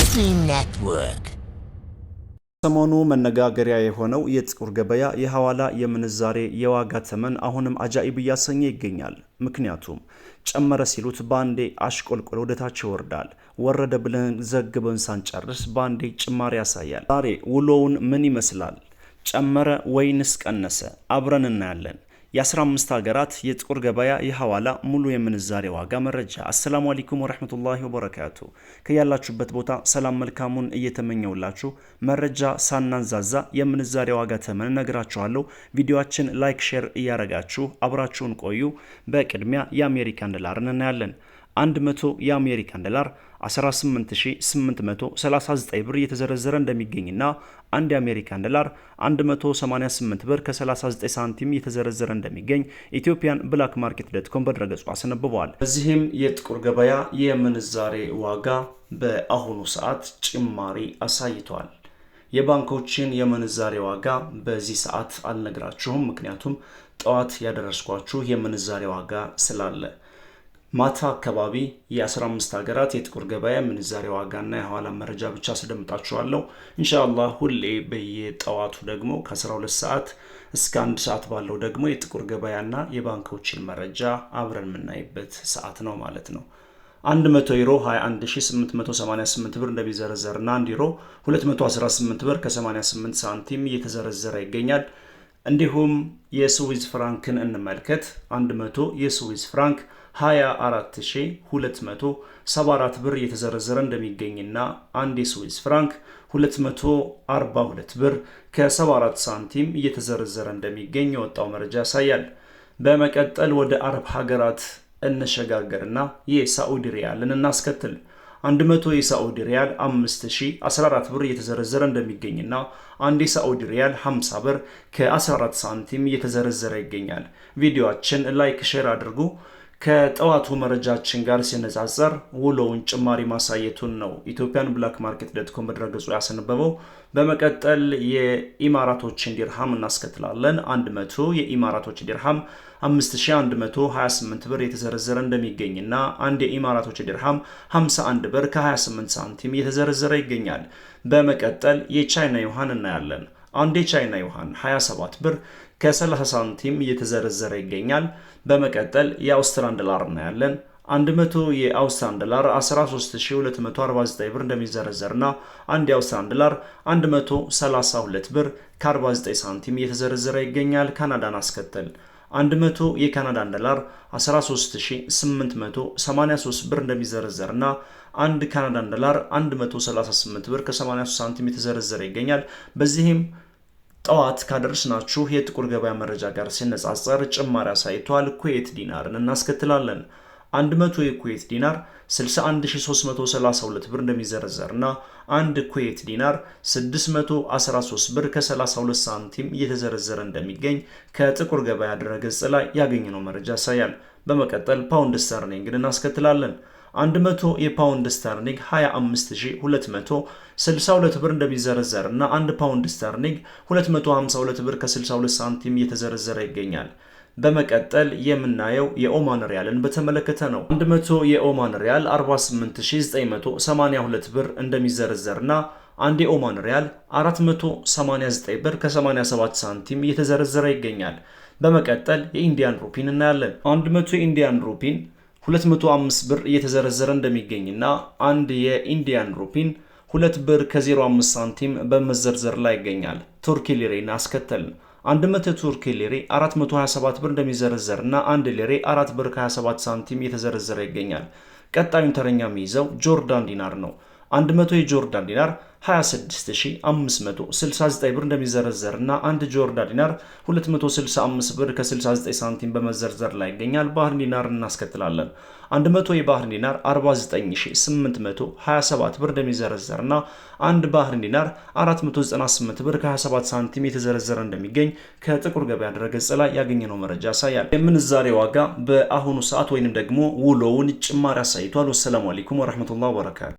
Muslim Network ሰሞኑ መነጋገሪያ የሆነው የጥቁር ገበያ የሐዋላ የምንዛሬ የዋጋ ተመን አሁንም አጃኢብ እያሰኘ ይገኛል። ምክንያቱም ጨመረ ሲሉት ባንዴ አሽቆልቆሎ ወደታች ይወርዳል። ወረደ ብለን ዘግበን ሳንጨርስ ባንዴ ጭማሪ ያሳያል። ዛሬ ውሎውን ምን ይመስላል? ጨመረ ወይንስ ቀነሰ? አብረን እናያለን። የ15 ሀገራት የጥቁር ገበያ የሐዋላ ሙሉ የምንዛሬ ዋጋ መረጃ። አሰላሙ አለይኩም ወራህመቱላሂ ወበረካቱ። ከያላችሁበት ቦታ ሰላም መልካሙን እየተመኘውላችሁ መረጃ ሳናንዛዛ የምንዛሬ ዋጋ ተመን ነግራችኋለሁ። ቪዲዮአችን ላይክ፣ ሼር እያረጋችሁ አብራችሁን ቆዩ። በቅድሚያ የአሜሪካን ዶላርን እናያለን። 100 የአሜሪካን ዶላር 18839 ብር እየተዘረዘረ እንደሚገኝና አንድ የአሜሪካን ዶላር 188 ብር ከ39 ሳንቲም እየተዘረዘረ እንደሚገኝ ኢትዮጵያን ብላክ ማርኬት ዶትኮም በድረገጹ አስነብበዋል። በዚህም የጥቁር ገበያ የምንዛሬ ዋጋ በአሁኑ ሰዓት ጭማሪ አሳይቷል። የባንኮችን የምንዛሬ ዋጋ በዚህ ሰዓት አልነግራችሁም፣ ምክንያቱም ጠዋት ያደረስኳችሁ የምንዛሬ ዋጋ ስላለ። ማታ አካባቢ የ15 ሀገራት የጥቁር ገበያ ምንዛሬ ዋጋና የሐዋላ መረጃ ብቻ አስደምጣችኋለሁ። ኢንሻአላህ ሁሌ በየጠዋቱ ደግሞ ከ12 ሰዓት እስከ 1 ሰዓት ባለው ደግሞ የጥቁር ገበያና የባንኮችን መረጃ አብረን የምናይበት ሰዓት ነው ማለት ነው። 100 ዩሮ 21888 ብር እንደሚዘረዘርና 1 ዩሮ 218 ብር ከ88 ሳንቲም እየተዘረዘረ ይገኛል። እንዲሁም የስዊዝ ፍራንክን እንመልከት። 100 የስዊዝ ፍራንክ 24274 ብር እየተዘረዘረ እንደሚገኝና አንድ የስዊዝ ፍራንክ 242 ብር ከ74 ሳንቲም እየተዘረዘረ እንደሚገኝ የወጣው መረጃ ያሳያል። በመቀጠል ወደ አረብ ሀገራት እንሸጋገርና የሳዑዲ ሪያልን እናስከትል። 100 የሳዑዲ ሪያል 5014 ብር እየተዘረዘረ እንደሚገኝና አንድ የሳዑዲ ሪያል 50 ብር ከ14 ሳንቲም እየተዘረዘረ ይገኛል። ቪዲዮአችን ላይክ፣ ሼር አድርጉ። ከጠዋቱ መረጃችን ጋር ሲነጻጸር ውሎውን ጭማሪ ማሳየቱን ነው ኢትዮጵያን ብላክ ማርኬት ዶትኮም በድረገጹ ያስነበበው። በመቀጠል የኢማራቶችን ዲርሃም እናስከትላለን። 100 የኢማራቶች ዲርሃም 5128 ብር የተዘረዘረ እንደሚገኝና አንድ የኢማራቶች ዲርሃም 51 ብር ከ28 ሳንቲም የተዘረዘረ ይገኛል። በመቀጠል የቻይና ዩሃን እናያለን። አንድ የቻይና ዩሃን 27 ብር ከ30 ሳንቲም እየተዘረዘረ ይገኛል። በመቀጠል የአውስትራሊያን ዶላር እናያለን። 100 የአውስትራሊያን ዶላር 13249 ብር እንደሚዘረዘርና አንድ የአውስትራሊያን ዶላር 132 ብር ከ49 ሳንቲም እየተዘረዘረ ይገኛል። ካናዳን አስከተል 100 የካናዳን ዶላር 13883 ብር እንደሚዘረዘርና አንድ ካናዳን ዶላር 138 ብር ከ83 ሳንቲም የተዘረዘረ ይገኛል። በዚህም ጠዋት ካደረስናችሁ የጥቁር ገበያ መረጃ ጋር ሲነጻጸር ጭማሪ አሳይቷል። ኩዌት ዲናርን እናስከትላለን። 100 የኩዌት ዲናር 61332 ብር እንደሚዘረዘርና አንድ ኩዌት ዲናር 613 ብር ከ32 ሳንቲም እየተዘረዘረ እንደሚገኝ ከጥቁር ገበያ ድረገጽ ላይ ያገኘነው መረጃ ያሳያል። በመቀጠል ፓውንድ ስተርሊንግን እናስከትላለን። 100 የፓውንድ ስተርሊንግ 25262 ብር እንደሚዘረዘር እና 1 ፓውንድ ስተርሊንግ 252 ብር ከ62 ሳንቲም እየተዘረዘረ ይገኛል። በመቀጠል የምናየው የኦማን ሪያልን በተመለከተ ነው። 100 የኦማን ሪያል 48982 ብር እንደሚዘረዘርና አንድ የኦማን ሪያል 489 ብር ከ87 ሳንቲም እየተዘረዘረ ይገኛል። በመቀጠል የኢንዲያን ሩፒን እናያለን። 100 የኢንዲያን ሩፒን 205 ብር እየተዘረዘረ እንደሚገኝና አንድ የኢንዲያን ሩፒን 2 ብር ከ05 ሳንቲም በመዘርዘር ላይ ይገኛል። ቱርኪ ሊሬን አስከተልን። 100 ቱርኪ ሊሬ 427 ብር እንደሚዘረዘርና አንድ ሊሬ 4 ብር ከ27 ሳንቲም እየተዘረዘረ ይገኛል። ቀጣዩን ተረኛ የሚይዘው ጆርዳን ዲናር ነው። 100 የጆርዳን ዲናር 26569 ብር እንደሚዘረዘርና አንድ ጆርዳን ዲናር 265 ብር ከ69 ሳንቲም በመዘርዘር ላይ ይገኛል። ባህር ዲናር እናስከትላለን። 100 የባህር ዲናር 49827 ብር እንደሚዘረዘርና አንድ ባህር ዲናር 498 ብር ከ27 ሳንቲም የተዘረዘረ እንደሚገኝ ከጥቁር ገበያ ድረገጽ ላይ ያገኘነው መረጃ ያሳያል። የምንዛሬ ዋጋ በአሁኑ ሰዓት ወይንም ደግሞ ውሎውን ጭማሪ አሳይቷል። ወሰላሙ አለይኩም ወራህመቱላሂ ወበረካቱ።